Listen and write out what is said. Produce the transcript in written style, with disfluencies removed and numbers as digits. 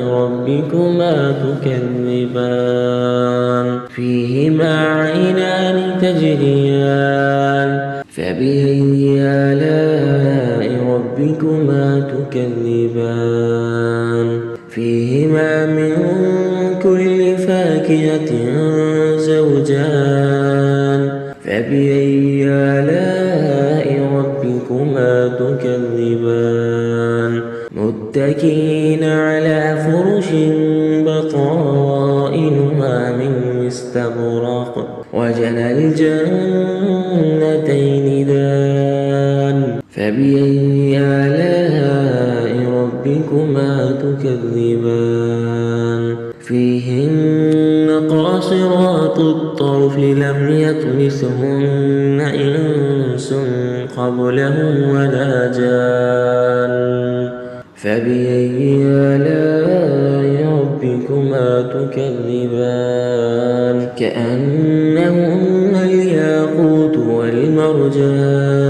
ربكما تكذبان فيهما عينان تجريان فبأي آلاء ربكما تكذبان فيهما من كل فاكهة زوجان فبأي آلاء ربكما تكذبان متكئين على فرش بطائنها من استبرق وجنى الجنتين دان فبأي آلاء ربكما تكذبان فيهن قاصرات الطرف لم يطمثهن إنس قبلهم ولا جان فبأي آلاء ربكما تكذبان كأنهن الياقوت والمرجان